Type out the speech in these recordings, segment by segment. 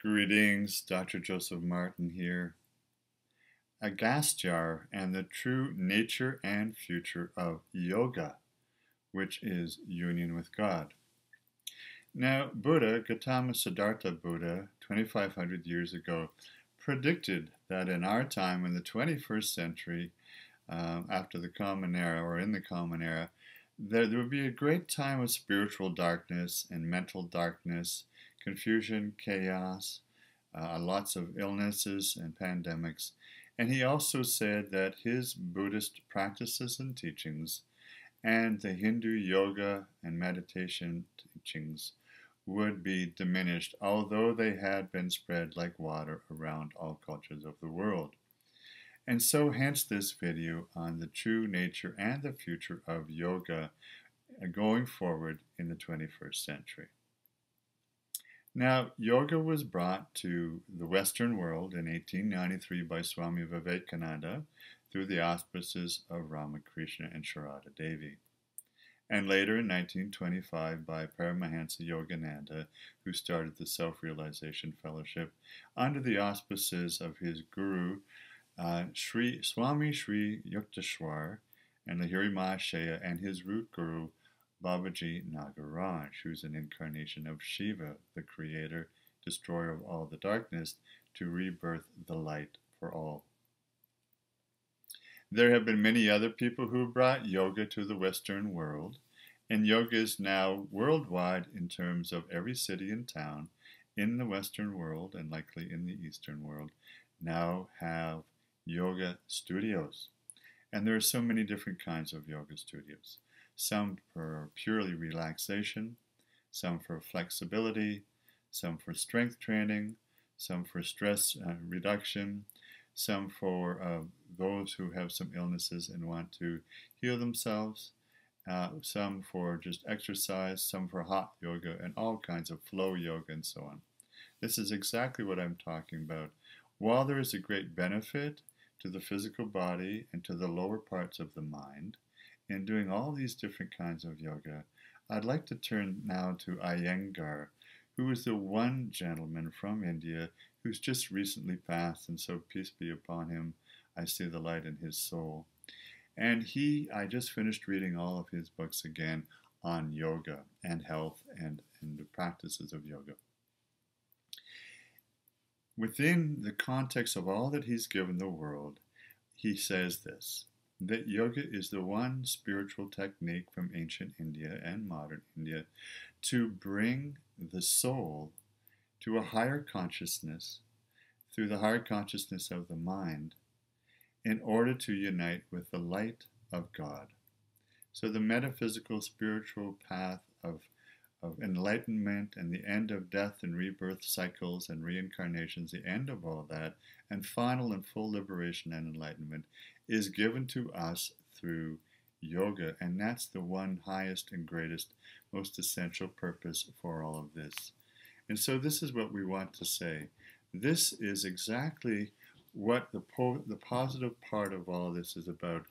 Greetings, Dr. Joseph Martin here. Agastyar and the true nature and future of yoga, which is union with God. Now, Buddha, Gautama Siddhartha Buddha, 2,500 years ago, predicted that in our time, in the 21st century, after the Common Era, or in the Common Era, there would be a great time of spiritual darkness and mental darkness, confusion, chaos, lots of illnesses and pandemics. And he also said that his Buddhist practices and teachings and the Hindu yoga and meditation teachings would be diminished, although they had been spread like water around all cultures of the world. And so hence this video on the true nature and the future of yoga going forward in the 21st century. Now, yoga was brought to the Western world in 1893 by Swami Vivekananda through the auspices of Ramakrishna and Sharada Devi, and later in 1925 by Paramahansa Yogananda, who started the Self-Realization Fellowship under the auspices of his guru, Swami Sri Yukteswar and Lahiri Mahashaya, and his root guru, Babaji Nagaraj, who's an incarnation of Shiva, the creator, destroyer of all the darkness, to rebirth the light for all. There have been many other people who brought yoga to the Western world, and yoga is now worldwide in terms of every city and town in the Western world, and likely in the Eastern world, now have yoga studios. And there are so many different kinds of yoga studios. Some for purely relaxation, some for flexibility, some for strength training, some for stress reduction, some for those who have some illnesses and want to heal themselves, some for just exercise, some for hot yoga, and all kinds of flow yoga and so on. This is exactly what I'm talking about. While there is a great benefit to the physical body and to the lower parts of the mind, in doing all these different kinds of yoga, I'd like to turn now to Iyengar, who is the one gentleman from India who's just recently passed, and so peace be upon him. I see the light in his soul. And I just finished reading all of his books again on yoga and health and the practices of yoga. Within the context of all that he's given the world, he says this, that yoga is the one spiritual technique from ancient India and modern India to bring the soul to a higher consciousness through the higher consciousness of the mind in order to unite with the light of God. So the metaphysical spiritual path of enlightenment and the end of death and rebirth cycles and reincarnations, the end of all that, and final and full liberation and enlightenment is given to us through yoga, and that's the one highest and greatest, most essential purpose for all of this. And so this is what we want to say. This is exactly what the positive part of all this is about.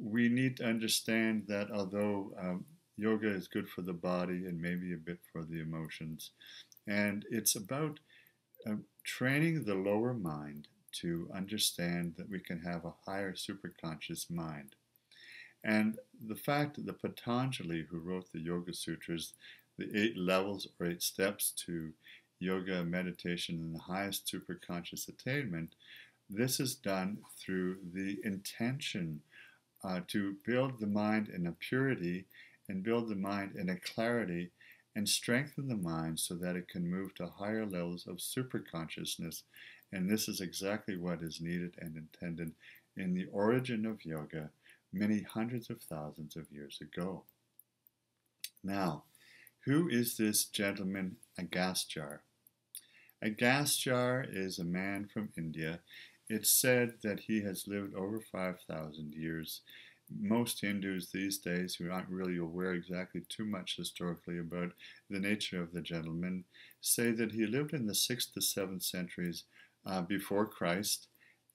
We need to understand that although yoga is good for the body and maybe a bit for the emotions, and it's about training the lower mind to understand that we can have a higher superconscious mind. And the fact that Patanjali, who wrote the Yoga Sutras, the 8 levels or 8 steps to yoga, meditation, and the highest superconscious attainment, this is done through the intention to build the mind in a purity and build the mind in a clarity and strengthen the mind so that it can move to higher levels of superconsciousness. And this is exactly what is needed and intended in the origin of yoga many hundreds of thousands of years ago. Now, who is this gentleman Agastyar? Agastyar is a man from India. It's said that he has lived over 5,000 years. Most Hindus these days, who aren't really aware exactly too much historically about the nature of the gentleman, say that he lived in the 6th to 7th centuries before Christ.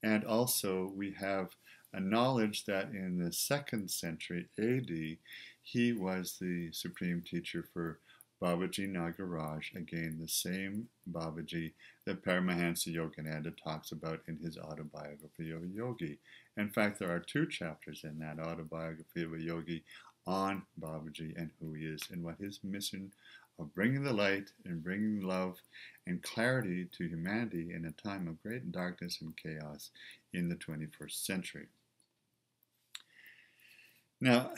And also we have a knowledge that in the 2nd century AD, he was the supreme teacher for Babaji Nagaraj, again the same Babaji that Paramahansa Yogananda talks about in his autobiography of a yogi. In fact, there are 2 chapters in that autobiography of a yogi on Babaji and who he is and what his mission of bringing the light and bringing love and clarity to humanity in a time of great darkness and chaos in the 21st century. Now,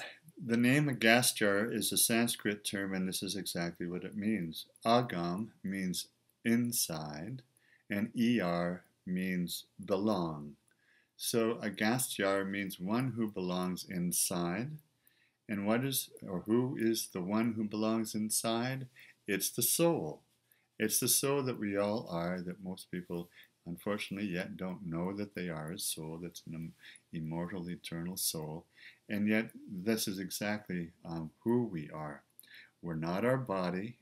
the name Agastyar is a Sanskrit term, and this is exactly what it means. Agam means inside, and er means belong. So Agastyar means one who belongs inside. And who is the one who belongs inside? It's the soul. It's the soul that we all are, that most people unfortunately yet don't know that they are a soul. That's an immortal, eternal soul. And yet this is exactly who we are. We're not our body.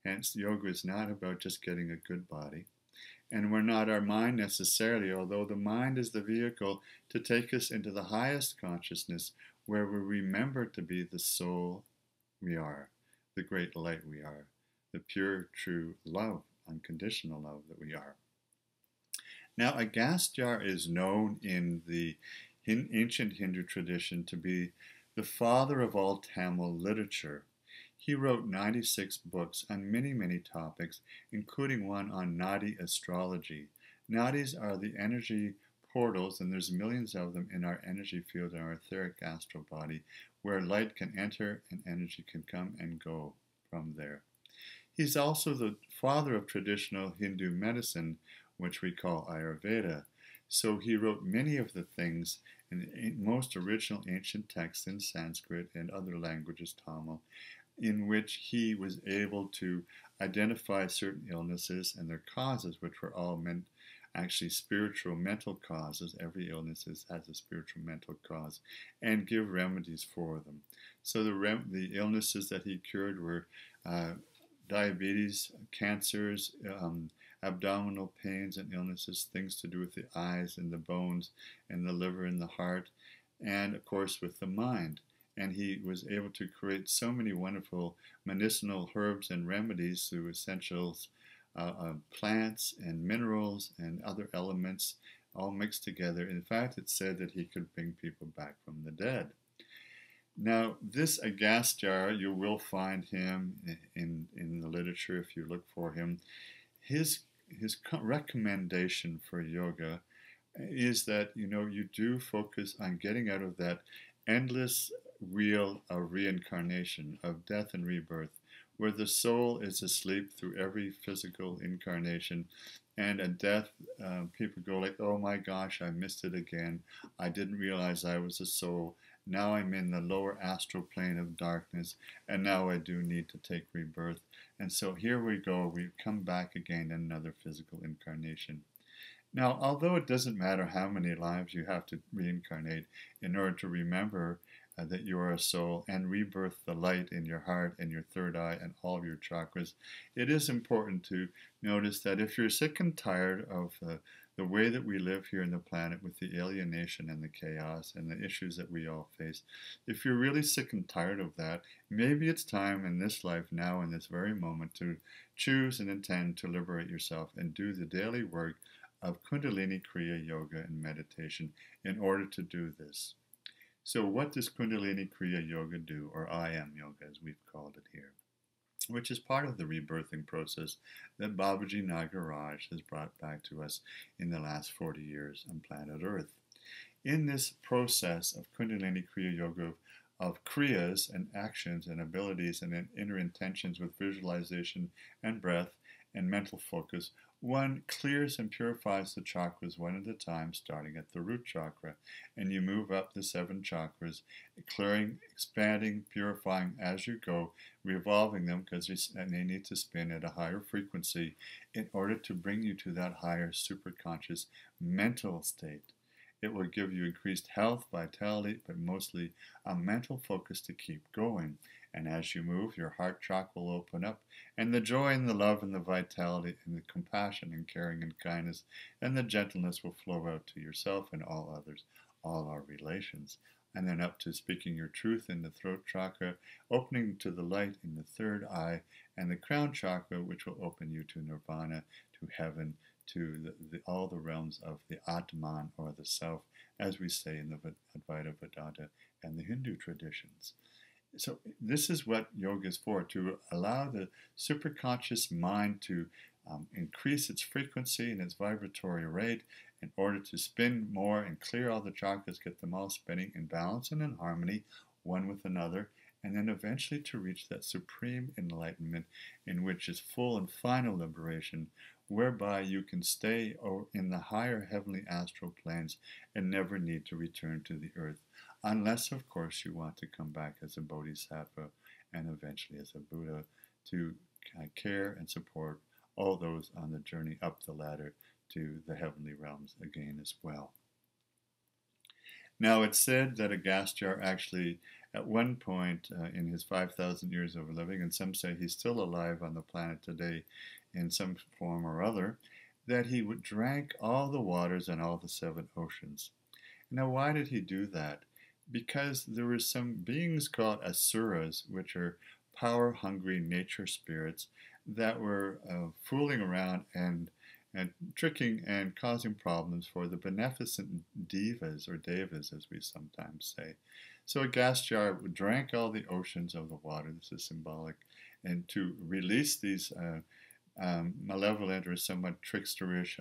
Hence, yoga is not about just getting a good body. And we're not our mind necessarily, although the mind is the vehicle to take us into the highest consciousness, where we remember to be the soul we are, the great light we are, the pure, true love, unconditional love that we are. Now, Agastyar is known in the ancient Hindu tradition to be the father of all Tamil literature. He wrote 96 books on many, many topics, including one on Nadi astrology. Nadis are the energy portals, and there's millions of them in our energy field, in our etheric astral body, where light can enter and energy can come and go from there. He's also the father of traditional Hindu medicine, which we call Ayurveda. So he wrote many of the things in most original ancient texts in Sanskrit and other languages, Tamil, in which he was able to identify certain illnesses and their causes, which were all actually spiritual, mental causes. Every illness has a spiritual, mental cause, and give remedies for them. So the illnesses that he cured were diabetes, cancers, abdominal pains and illnesses, things to do with the eyes and the bones and the liver and the heart, and of course with the mind. And he was able to create so many wonderful medicinal herbs and remedies through essentials, plants and minerals and other elements all mixed together. In fact, it's said that he could bring people back from the dead. Now, this Agastyar, you will find him in the literature if you look for him. His recommendation for yoga is that, you do focus on getting out of that endless wheel of reincarnation, of death and rebirth, where the soul is asleep through every physical incarnation, and at death, people go like, oh my gosh, I missed it again. I didn't realize I was a soul. Now I'm in the lower astral plane of darkness, and now I do need to take rebirth. And so here we go, we come back again in another physical incarnation. Now, although it doesn't matter how many lives you have to reincarnate in order to remember that you are a soul and rebirth the light in your heart and your third eye and all of your chakras, it is important to notice that if you're sick and tired of the way that we live here on the planet with the alienation and the chaos and the issues that we all face, if you're really sick and tired of that, maybe it's time in this life now, in this very moment, to choose and intend to liberate yourself and do the daily work of Kundalini Kriya Yoga and meditation in order to do this. So what does Kundalini Kriya Yoga do, or I Am Yoga as we've called it here, which is part of the rebirthing process that Babaji Nagaraj has brought back to us in the last 40 years on planet Earth. In this process of Kundalini Kriya Yoga, of kriyas and actions and abilities and inner intentions with visualization and breath and mental focus, one clears and purifies the chakras one at a time, starting at the root chakra, and you move up the 7 chakras, clearing, expanding, purifying as you go, revolving them because they need to spin at a higher frequency in order to bring you to that higher superconscious mental state. It will give you increased health, vitality, but mostly a mental focus to keep going. And as you move, your heart chakra will open up, and the joy and the love and the vitality and the compassion and caring and kindness and the gentleness will flow out to yourself and all others, all our relations, and then up to speaking your truth in the throat chakra, opening to the light in the third eye, and the crown chakra, which will open you to nirvana, to heaven, to all the realms of the Atman, or the self, as we say in the Advaita Vedanta and the Hindu traditions. So this is what yoga is for, to allow the superconscious mind to increase its frequency and its vibratory rate in order to spin more and clear all the chakras, get them all spinning in balance and in harmony, one with another, and then eventually to reach that supreme enlightenment in which is full and final liberation, whereby you can stay in the higher heavenly astral planes and never need to return to the earth. Unless, of course, you want to come back as a bodhisattva and eventually as a Buddha to care and support all those on the journey up the ladder to the heavenly realms again as well. Now, it's said that Agastyar actually, at one point in his 5,000 years of living, and some say he's still alive on the planet today in some form or other, that he drank all the waters and all the 7 oceans. Now, why did he do that? Because there were some beings called asuras, which are power-hungry nature spirits that were fooling around and tricking and causing problems for the beneficent devas, or devas as we sometimes say. So Agastyar drank all the oceans of the water, this is symbolic, and to release these malevolent or somewhat tricksterish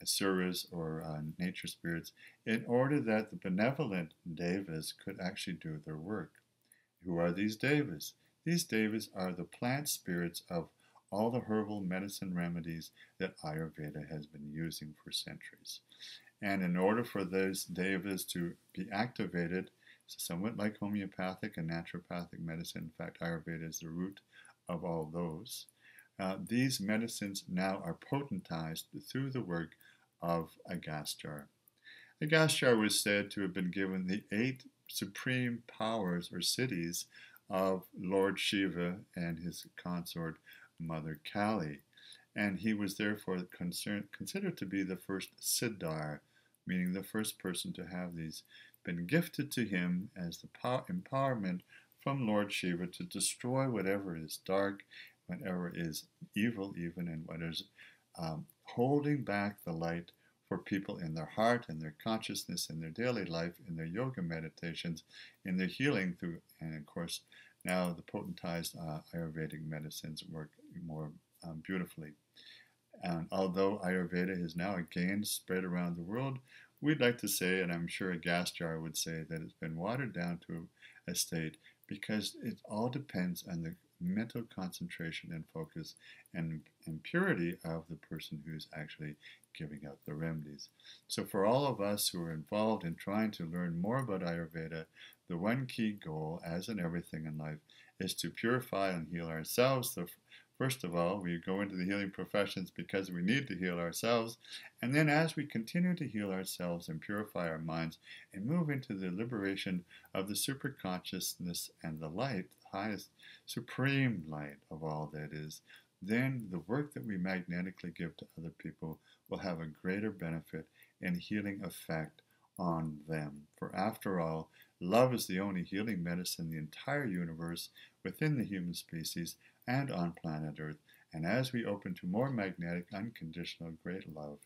asuras or nature spirits, in order that the benevolent devas could actually do their work. Who are these devas? These devas are the plant spirits of all the herbal medicine remedies that Ayurveda has been using for centuries. And in order for those devas to be activated, somewhat like homeopathic and naturopathic medicine, in fact Ayurveda is the root of all those, these medicines now are potentized through the work of Agastyar. Agastyar was said to have been given the 8 supreme powers or siddhis of Lord Shiva and his consort Mother Kali, and he was therefore considered to be the first siddhar, meaning the first person to have these been gifted to him as the empowerment from Lord Shiva to destroy whatever is dark, whatever is evil even, and what is holding back the light for people in their heart and their consciousness, in their daily life, in their yoga meditations, in their healing through, and of course now the potentized Ayurvedic medicines work more beautifully. And although Ayurveda has now again spread around the world, we'd like to say, and I'm sure Agastyar would say, that it's been watered down to a state because it all depends on the mental concentration and focus and purity of the person who's actually giving out the remedies. So for all of us who are involved in trying to learn more about Ayurveda, the one key goal, as in everything in life, is to purify and heal ourselves. So first of all, we go into the healing professions because we need to heal ourselves. And then as we continue to heal ourselves and purify our minds and move into the liberation of the superconsciousness and the light, the highest supreme light of all that is, then the work that we magnetically give to other people will have a greater benefit and healing effect on them. For after all, love is the only healing medicine in the entire universe, within the human species, and on planet Earth. And as we open to more magnetic, unconditional, great love,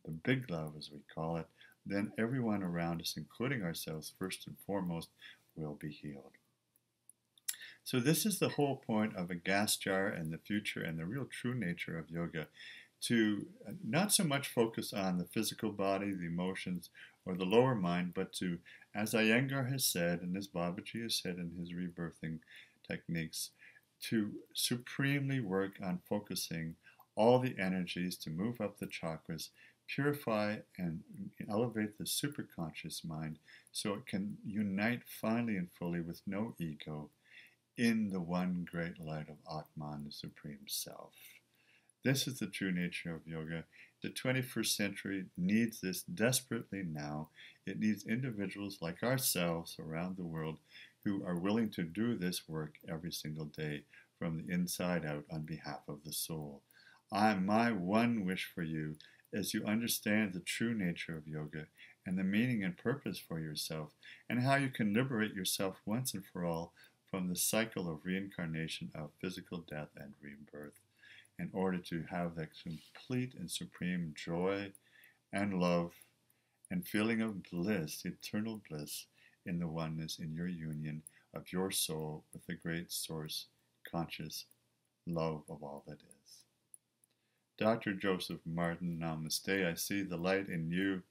the big love as we call it, then everyone around us, including ourselves first and foremost, will be healed. So this is the whole point of Agastyar and the future and the real true nature of yoga, to not so much focus on the physical body, the emotions, or the lower mind, but to, as Iyengar has said, and as Babaji has said in his rebirthing techniques, to supremely work on focusing all the energies to move up the chakras, purify and elevate the superconscious mind so it can unite finally and fully with no ego in the one great light of Atman, the Supreme Self. This is the true nature of yoga. The 21st century needs this desperately now. It needs individuals like ourselves around the world who are willing to do this work every single day from the inside out on behalf of the soul. My one wish for you is you understand the true nature of yoga and the meaning and purpose for yourself, and how you can liberate yourself once and for all from the cycle of reincarnation, of physical death and rebirth, in order to have that complete and supreme joy and love and feeling of bliss, eternal bliss, in the oneness, in your union of your soul with the great source, conscious love of all that is. Dr. Joseph Martin, Namaste. I see the light in you.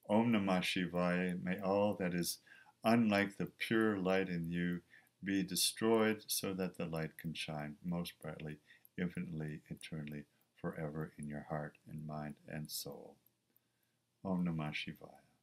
Om Namah Shivaya. May all that is unlike the pure light in you be destroyed so that the light can shine most brightly, infinitely, eternally, forever in your heart and mind and soul. Om Namah Shivaya.